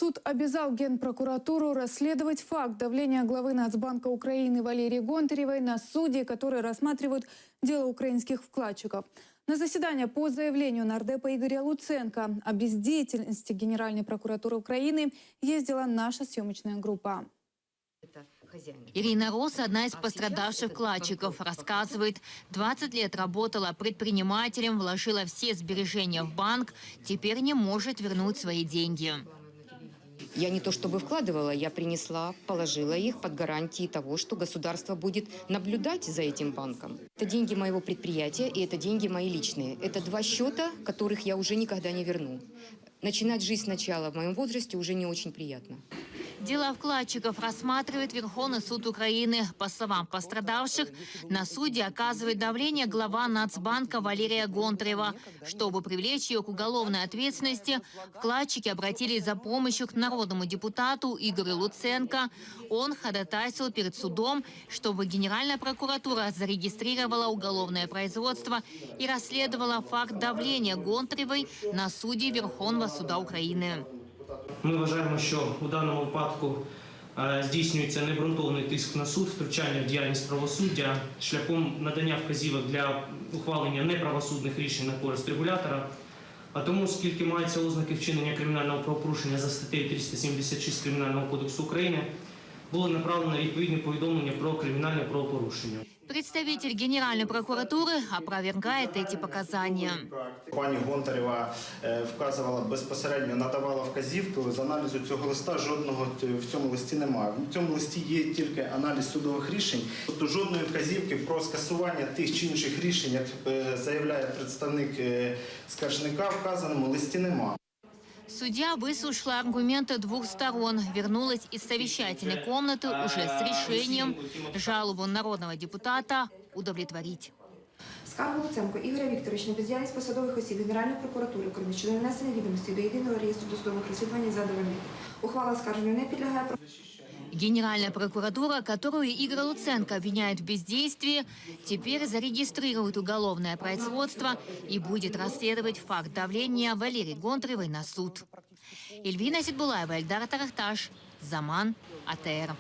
Суд обязал Генпрокуратуру расследовать факт давления главы Нацбанка Украины Валерии Гонтаревой на судей, которые рассматривают дело украинских вкладчиков. На заседание по заявлению нардепа Игоря Луценко о бездеятельности Генеральной прокуратуры Украины ездила наша съемочная группа. Ирина Рос, одна из пострадавших вкладчиков, рассказывает, 20 лет работала предпринимателем, вложила все сбережения в банк, теперь не может вернуть свои деньги. Я не то чтобы вкладывала, я принесла, положила их под гарантией того, что государство будет наблюдать за этим банком. Это деньги моего предприятия и это деньги мои личные. Это два счета, которых я уже никогда не верну. Начинать жизнь сначала в моем возрасте уже не очень приятно. Дела вкладчиков рассматривает Верховный суд Украины. По словам пострадавших, на суде оказывает давление глава Нацбанка Валерия Гонтарева. Чтобы привлечь ее к уголовной ответственности, вкладчики обратились за помощью к народному депутату Игорю Луценко. Он ходатайствовал перед судом, чтобы Генеральная прокуратура зарегистрировала уголовное производство и расследовала факт давления Гонтаревой на судей Верховного суда України. Ми вважаємо, що у даному випадку здійснюється необґрунтований тиск на суд, втручання в діяльність правосуддя шляхом надання вказівок для ухвалення неправосудних рішень на користь регулятора. А тому, оскільки маються ознаки вчинення кримінального правопорушення за статтею 376 Кримінального кодексу України, було направлено відповідне повідомлення про кримінальне правопорушення. Представитель Генеральной прокуратуры опровергает эти показания. Пані Гонтарева вказувала безпосередньо, надавала вказівку з аналізу цього листа. Жодного в цьому листі немає. В цьому листі є тільки аналіз судових рішень. Тобто жодної вказівки про скасування тих чи інших рішень, як заявляє представник скаржника, в вказаному листі немає. Судья выслушала аргументы двух сторон, вернулась из совещательной комнаты уже с решением жалобу народного депутата удовлетворить. Скаргу Луценко Ігоря Вікторовича на бездіяльність посадових осіб Генеральної прокуратури України щодо внесення відомостей до єдиного реєстру досудових розслідувань задовольнити. Ухвала оскарженню не підлягає. Генеральная прокуратура, которую Игорь Луценко обвиняет в бездействии, теперь зарегистрирует уголовное производство и будет расследовать факт давления Валерии Гонтаревой на суд. Эльвина Сидбулаева, Эльдар Тарахташ, Заман, АТР.